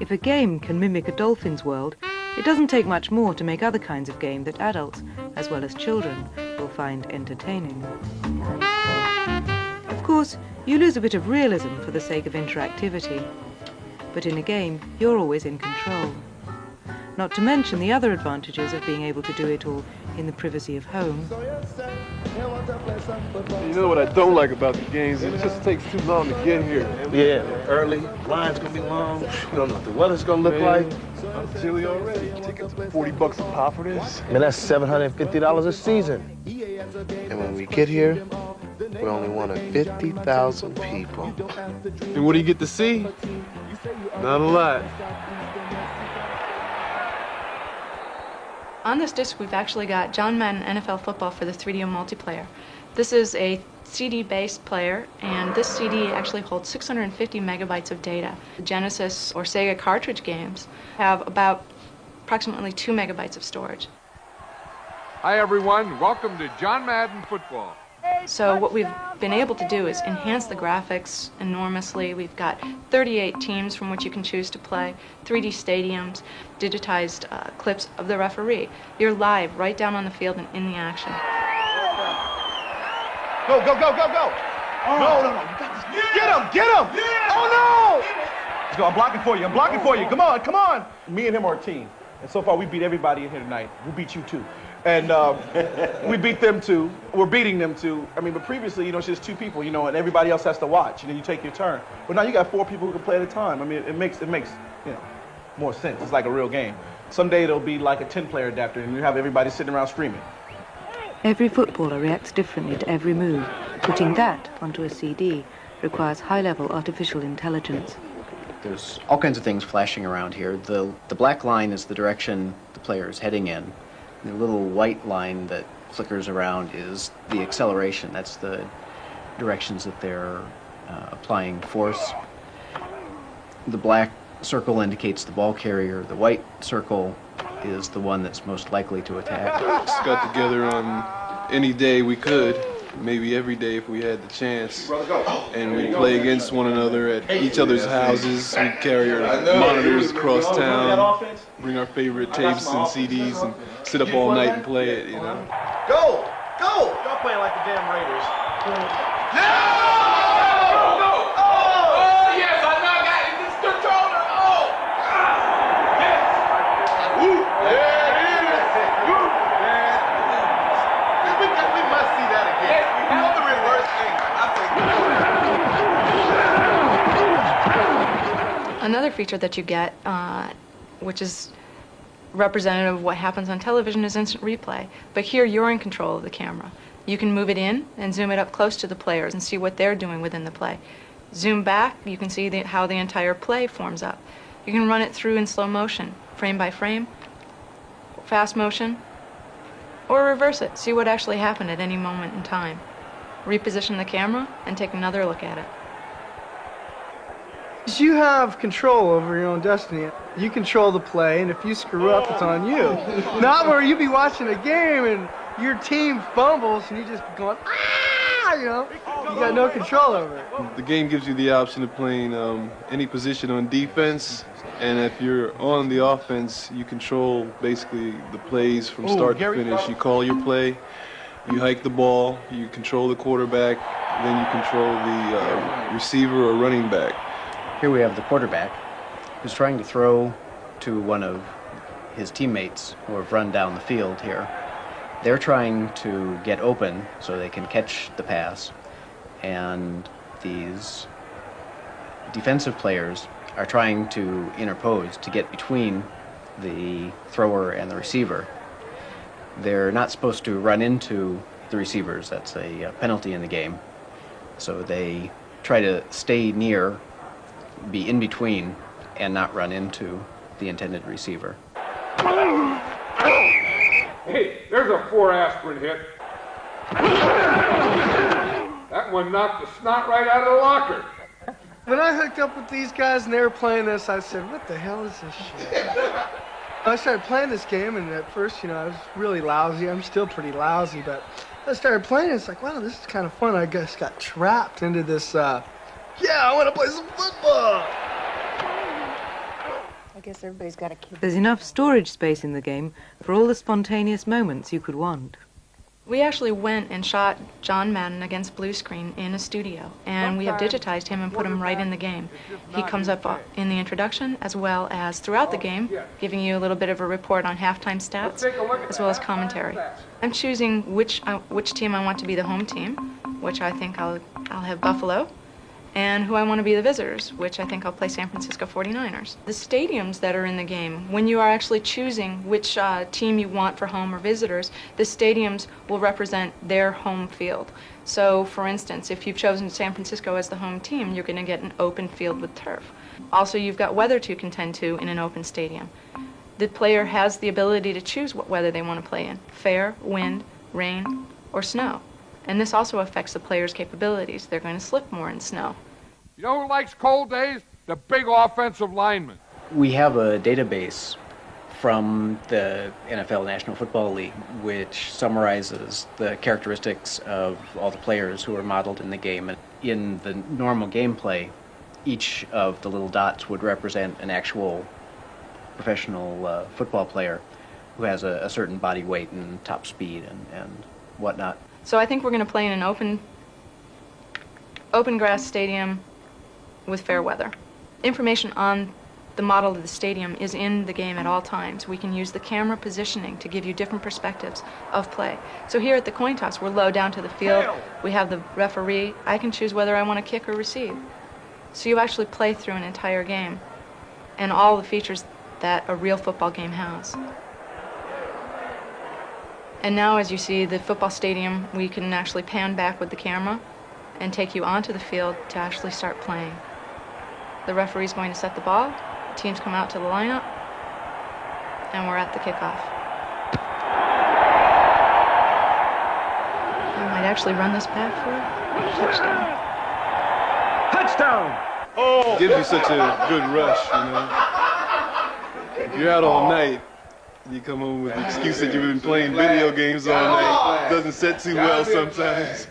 If a game can mimic a dolphin's world, it doesn't take much more to make other kinds of game that adults, as well as children, will find entertaining. Of course, you lose a bit of realism for the sake of interactivity. But in a game, you're always in control. Not to mention the other advantages of being able to do it all in the privacy of home. You know what I don't like about the games? It just takes too long to get here. Yeah, early. Line's gonna be long. You don't know what the weather's gonna look like. I'm chilly already. Tickets $40 a pop for this. Man, that's $750 a season. And when we get here, we're only one of 50,000 people. And what do you get to see? Not a lot. On this disc, we've actually got John Madden NFL Football for the 3DO multiplayer. This is a CD-based player, and this CD actually holds 650 megabytes of data. The Genesis or Sega cartridge games have about approximately 2 megabytes of storage. Hi everyone, welcome to John Madden Football. So what we've been able to do is enhance the graphics enormously. We've got 38 teams from which you can choose to play, 3D stadiums, digitized clips of the referee. You're live right down on the field and in the action. Go, go, go, go, go! Oh. No, no, no, you got this. Yeah. Get him, get him! Yeah. Oh no! Let's go, I'm blocking for you, I'm blocking for you. Come on, come on! Me and him are a team. And so far we beat everybody in here tonight. We'll beat you too. And we beat them too. We're beating them too. I mean, but previously, it's just 2 people, and everybody else has to watch. You take your turn. But now you got 4 people who can play at a time. I mean, it makes more sense. It's like a real game. Someday it'll be like a 10-player adapter, and you have everybody sitting around screaming. Every footballer reacts differently to every move. Putting that onto a CD requires high-level artificial intelligence. There's all kinds of things flashing around here. The black line is the direction the player is heading in. The little white line that flickers around is the acceleration. That's the directions that they're applying force. The black circle indicates the ball carrier. The white circle is the one that's most likely to attack. Just got together on any day we could, maybe every day if we had the chance, and we'd play against one another at each other's houses. We'd carry our monitors across town, bring our favorite tapes and CDs, and sit up all night and play it, Go! Go! Y'all playing like the damn Raiders. Yeah! Oh, yes, I know, I got it. It's the controller. Oh! Yes! Woo! There it is! Woo! We must see that again. Yes, we have the reverse thing. Another feature that you get, which is representative of what happens on television, is instant replay. But here you're in control of the camera. You can move it in and zoom it up close to the players and see what they're doing within the play. Zoom back, you can see how the entire play forms up. You can run it through in slow motion, frame by frame, fast motion, or reverse it, see what actually happened at any moment in time. Reposition the camera and take another look at it. You have control over your own destiny. You control the play, and if you screw up, it's on you. Not where you be watching a game and your team fumbles and you just going, ah, you got no control over it. The game gives you the option of playing any position on defense, and if you're on the offense, you control basically the plays from start to finish. You call your play, you hike the ball, you control the quarterback, then you control the receiver or running back. Here we have the quarterback who's trying to throw to one of his teammates who have run down the field here. They're trying to get open so they can catch the pass, and these defensive players are trying to interpose to get between the thrower and the receiver. They're not supposed to run into the receivers. That's a penalty in the game. So they try to stay near, be in between, and not run into the intended receiver. Hey, there's a 4 aspirin hit. That one knocked the snot right out of the locker. When I hooked up with these guys and they were playing this, I said, what the hell is this shit? I started playing this game, and at first, I was really lousy. I'm still pretty lousy, but I started playing it. It's like, wow, this is kind of fun. I just got trapped into this, yeah, I want to play some football. guess everybody's got a kid. There's enough storage space in the game for all the spontaneous moments you could want. We actually went and shot John Madden against blue screen in a studio, and we have digitized him and put him right in the game. He comes up in the introduction as well as throughout the game, giving you a little bit of a report on halftime stats as well as commentary. I'm choosing which team I want to be the home team, which I think I'll have Buffalo, and who I want to be the visitors, which I think I'll play San Francisco 49ers. The stadiums that are in the game, when you are actually choosing which team you want for home or visitors, the stadiums will represent their home field. So, for instance, if you've chosen San Francisco as the home team, you're going to get an open field with turf. Also, you've got weather to contend to in an open stadium. The player has the ability to choose what weather they want to play in: fair, wind, rain, or snow. And this also affects the player's capabilities. They're going to slip more in snow. You know who likes cold days? The big offensive lineman. We have a database from the NFL National Football League which summarizes the characteristics of all the players who are modeled in the game. And in the normal gameplay, each of the little dots would represent an actual professional football player who has a certain body weight and top speed and whatnot. So I think we're going to play in an open grass stadium with fair weather. Information on the model of the stadium is in the game at all times. We can use the camera positioning to give you different perspectives of play. So here at the coin toss, we're low down to the field. We have the referee. I can choose whether I want to kick or receive. So you actually play through an entire game and all the features that a real football game has. And now, as you see, the football stadium, we can actually pan back with the camera and take you onto the field to actually start playing. The referee's going to set the ball, the teams come out to the lineup, and we're at the kickoff. I might actually run this back for a touchdown. Touchdown! Oh! It gives you such a good rush, you know. If you're out all night, you come home with the excuse that you've been playing video games all night. It doesn't set too well sometimes.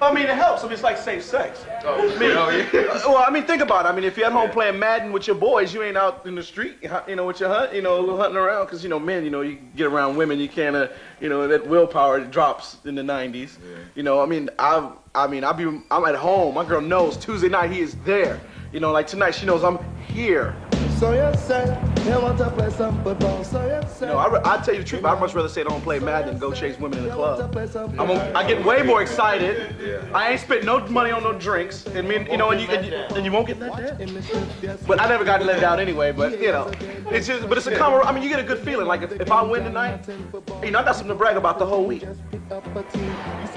I mean, it helps. I mean, it's like safe sex. Well, I mean, think about it. I mean, if you're at home playing Madden with your boys, you ain't out in the street, you know, with your hunting around. Because, you know, men, you know, you get around women, you can't, you know, that willpower drops in the 90s. Yeah. You know, I mean, I'm at home. My girl knows Tuesday night he is there. You know, like tonight, she knows I'm here. So you say you want to play some football. So you say. No, I tell you the truth. I'd much rather stay at home play Madden than go chase women in the club. I get way more excited. Yeah. I ain't spent no money on no drinks, and you know, and you won't get let down. But I never got let down anyway. But you know, it's just, but it's a common. I mean, you get a good feeling. Like if I win tonight, you know, I got something to brag about the whole week.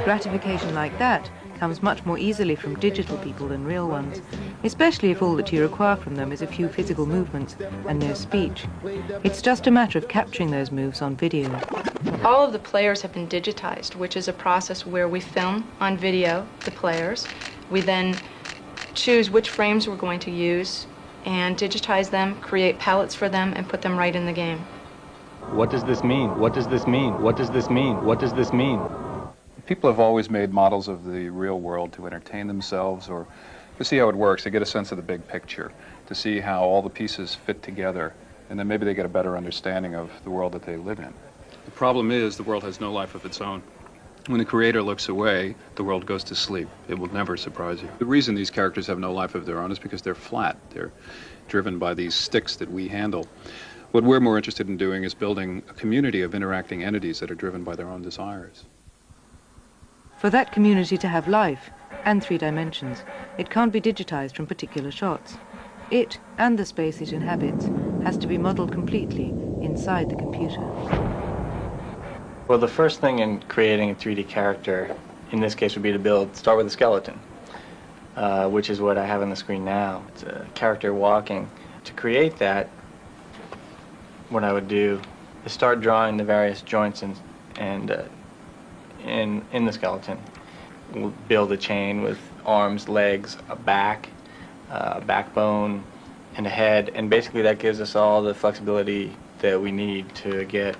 Gratification like that comes much more easily from digital people than real ones, especially if all that you require from them is a few physical movements and no speech. It's just a matter of capturing those moves on video. All of the players have been digitized, which is a process where we film on video the players. We then choose which frames we're going to use and digitize them, create palettes for them, and put them right in the game. What does this mean? What does this mean? What does this mean? What does this mean? People have always made models of the real world to entertain themselves or to see how it works, to get a sense of the big picture, to see how all the pieces fit together, and then maybe they get a better understanding of the world that they live in. The problem is the world has no life of its own. When the creator looks away, the world goes to sleep. It will never surprise you. The reason these characters have no life of their own is because they're flat. They're driven by these sticks that we handle. What we're more interested in doing is building a community of interacting entities that are driven by their own desires. For that community to have life and 3 dimensions, it can't be digitized from particular shots. It, and the space it inhabits, has to be modeled completely inside the computer. Well, the first thing in creating a 3D character, in this case, would be to start with a skeleton, which is what I have on the screen now. It's a character walking. To create that, what I would do is start drawing the various joints in the skeleton. We'll build a chain with arms, legs, a back, a backbone, and a head, and basically that gives us all the flexibility that we need to get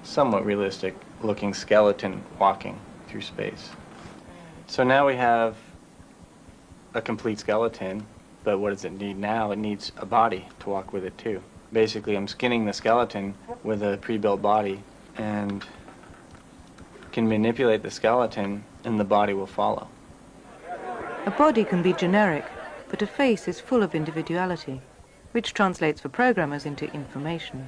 somewhat realistic looking skeleton walking through space. So now we have a complete skeleton, but what does it need now? It needs a body to walk with it too. Basically, I'm skinning the skeleton with a pre-built body and can manipulate the skeleton and the body will follow. A body can be generic, but a face is full of individuality, which translates for programmers into information.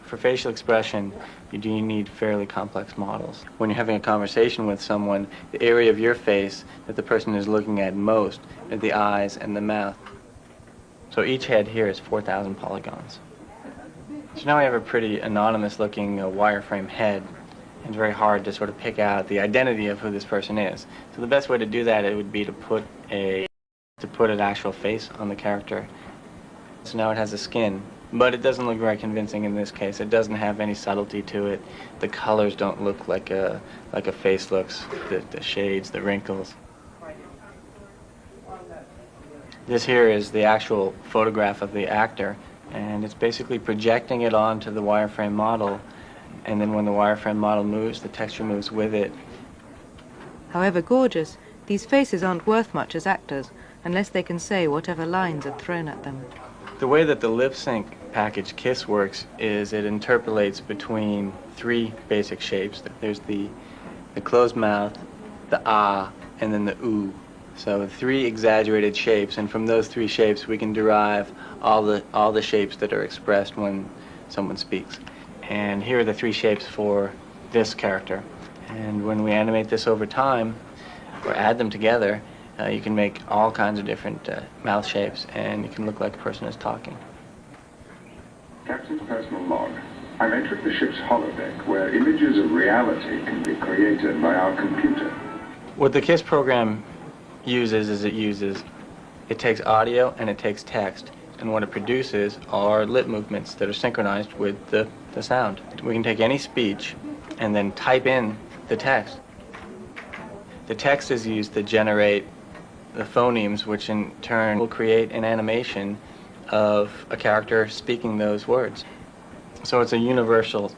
For facial expression, you do need fairly complex models. When you're having a conversation with someone, the area of your face that the person is looking at most are the eyes and the mouth. So each head here is 4,000 polygons. So now we have a pretty anonymous-looking wireframe head. It's very hard to sort of pick out the identity of who this person is. So the best way to do that, it would be to put an actual face on the character. So now it has a skin, but it doesn't look very convincing in this case. It doesn't have any subtlety to it. The colors don't look like a face looks, the shades, the wrinkles. This here is the actual photograph of the actor, and it's basically projecting it onto the wireframe model, and then when the wireframe model moves, the texture moves with it. However gorgeous, these faces aren't worth much as actors unless they can say whatever lines are thrown at them. The way that the lip sync package KISS works is it interpolates between three basic shapes. There's the closed mouth, the ah, and then the ooh. So three exaggerated shapes, and from those three shapes we can derive all the shapes that are expressed when someone speaks. And here are the three shapes for this character. And when we animate this over time, or add them together, you can make all kinds of different mouth shapes, and it can look like a person is talking. Captain's personal log. I'm entering the ship's holodeck, where images of reality can be created by our computer. What the KISS program uses is it takes audio and it takes text, and what it produces are lip movements that are synchronized with the sound. We can take any speech and then type in the text. The text is used to generate the phonemes, which in turn will create an animation of a character speaking those words. So it's a universal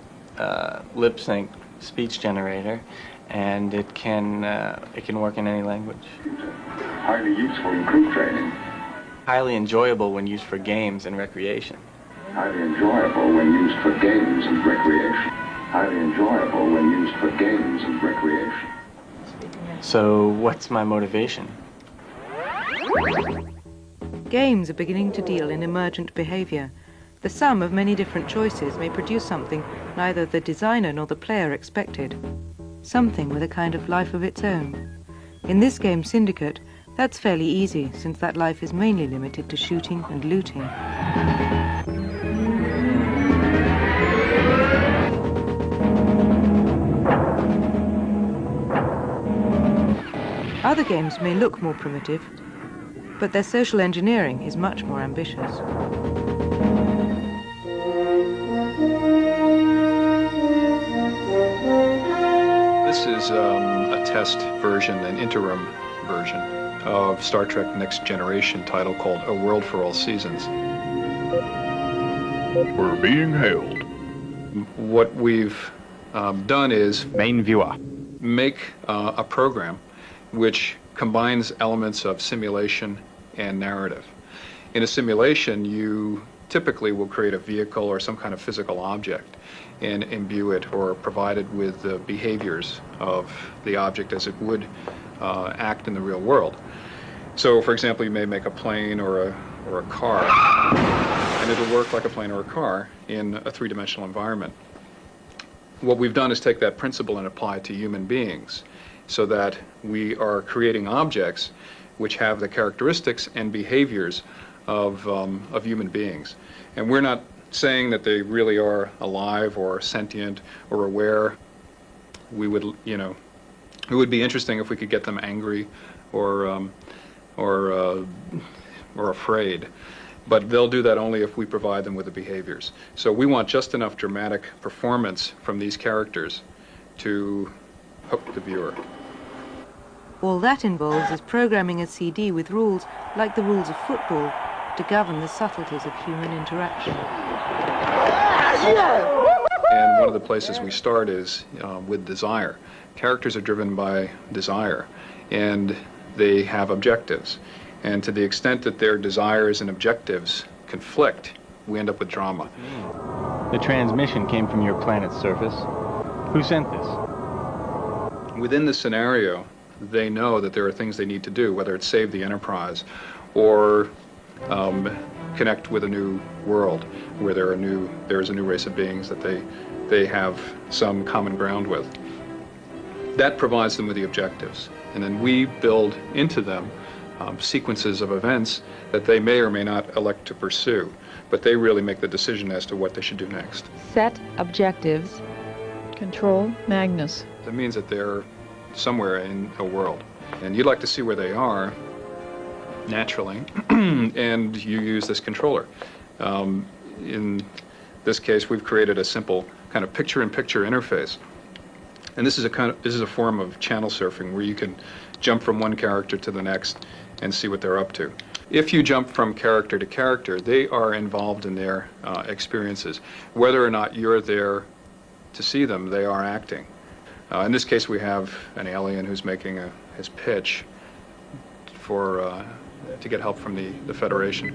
lip sync speech generator, and it can work in any language. Highly useful in crew training. Highly enjoyable when used for games and recreation. Highly enjoyable when used for games and recreation. Highly enjoyable when used for games and recreation. So what's my motivation? Games are beginning to deal in emergent behavior. The sum of many different choices may produce something neither the designer nor the player expected. Something with a kind of life of its own. In this game, Syndicate, that's fairly easy, since that life is mainly limited to shooting and looting. Other games may look more primitive, but their social engineering is much more ambitious. This is a test version, an interim version of Star Trek Next Generation title called A World for All Seasons. We're being hailed. What we've done is Main viewer. make a program which combines elements of simulation and narrative. In a simulation, you typically will create a vehicle or some kind of physical object and imbue it or provide it with the behaviors of the object as it would act in the real world. So, for example, you may make a plane or a car, and it'll work like a plane or a car in a three-dimensional environment. What we've done is take that principle and apply it to human beings, so that we are creating objects which have the characteristics and behaviors of human beings. And we're not saying that they really are alive or sentient or aware. We would, it would be interesting if we could get them angry or afraid. But they'll do that only if we provide them with the behaviors. So we want just enough dramatic performance from these characters to hook the viewer. All that involves is programming a CD with rules like the rules of football to govern the subtleties of human interaction. And one of the places we start is with desire. Characters are driven by desire, and they have objectives. And to the extent that their desires and objectives conflict, we end up with drama. The transmission came from your planet's surface. Who sent this? Within the scenario, they know that there are things they need to do, whether it's save the Enterprise or connect with a new world where there is a new race of beings that they have some common ground with. That provides them with the objectives, and then we build into them sequences of events that they may or may not elect to pursue, but they really make the decision as to what they should do next. Set objectives. Control Magnus. That means that they're somewhere in a world, and you'd like to see where they are, naturally, and you use this controller. In this case, we've created a simple kind of picture-in-picture interface. And this is a form of channel surfing where you can jump from one character to the next and see what they're up to. If you jump from character to character, they are involved in their experiences. Whether or not you're there to see them, they are acting. In this case, we have an alien who's making his pitch to get help from the Federation.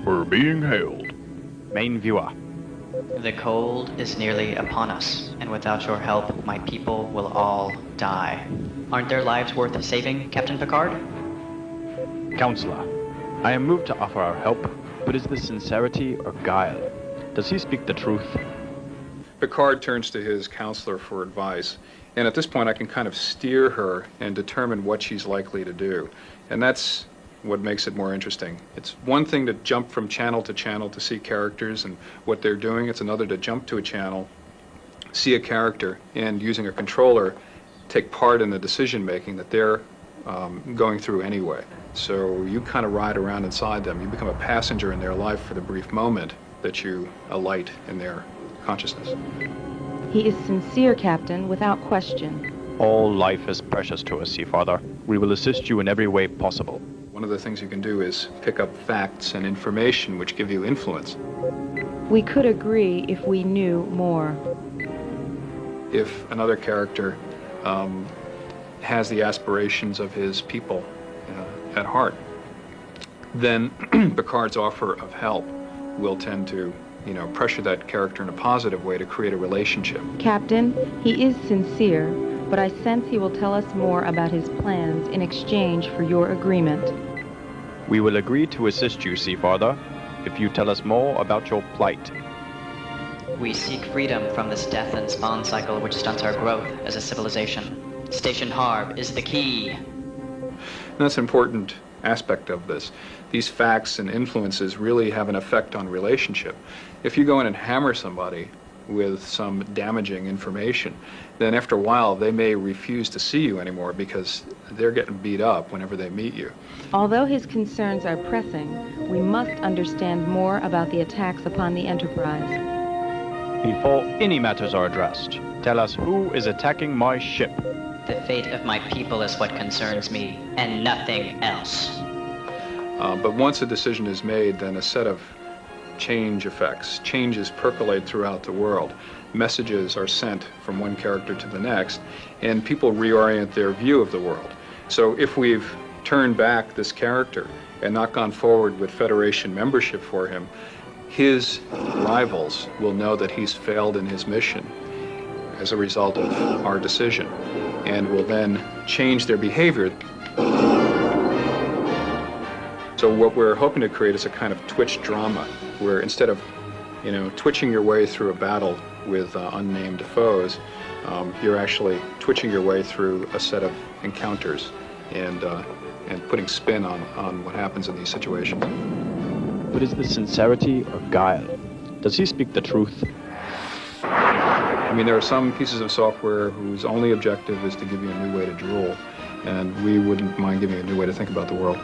We're being hailed. Main viewer. The cold is nearly upon us, and without your help, my people will all die. Aren't their lives worth saving, Captain Picard? Counselor, I am moved to offer our help, but is this sincerity or guile? Does he speak the truth? Picard turns to his counselor for advice, and at this point I can kind of steer her and determine what she's likely to do. And that's what makes it more interesting. It's one thing to jump from channel to see characters and what they're doing. It's another to jump to a channel, see a character, and using a controller, take part in the decision making that they're going through anyway. So you kind of ride around inside them. You become a passenger in their life for the brief moment that you alight in their consciousness. He is sincere, Captain, without question. All life is precious to us, Seafather. We will assist you in every way possible. One of the things you can do is pick up facts and information which give you influence. We could agree if we knew more. If another character has the aspirations of his people at heart, then Picard's offer of help will tend to, pressure that character in a positive way to create a relationship. Captain, he is sincere, but I sense he will tell us more about his plans in exchange for your agreement. We will agree to assist you, Seafather, if you tell us more about your plight. We seek freedom from this death and spawn cycle which stunts our growth as a civilization. Station Harb is the key. And that's an important aspect of this. These facts and influences really have an effect on relationship. If you go in and hammer somebody with some damaging information, then after a while they may refuse to see you anymore because they're getting beat up whenever they meet you. Although his concerns are pressing, we must understand more about the attacks upon the Enterprise. Before any matters are addressed, tell us who is attacking my ship. The fate of my people is what concerns me, and nothing else. But once a decision is made, then a set of changes percolate throughout the world. Messages are sent from one character to the next, and people reorient their view of the world. So if we've turned back this character and not gone forward with Federation membership for him, his rivals will know that he's failed in his mission as a result of our decision, and will then change their behavior. So what we're hoping to create is a kind of twitch drama, where instead of, twitching your way through a battle with unnamed foes, you're actually twitching your way through a set of encounters and putting spin on what happens in these situations. But is this sincerity or guile? Does he speak the truth? I mean, there are some pieces of software whose only objective is to give you a new way to drool, and we wouldn't mind giving you a new way to think about the world.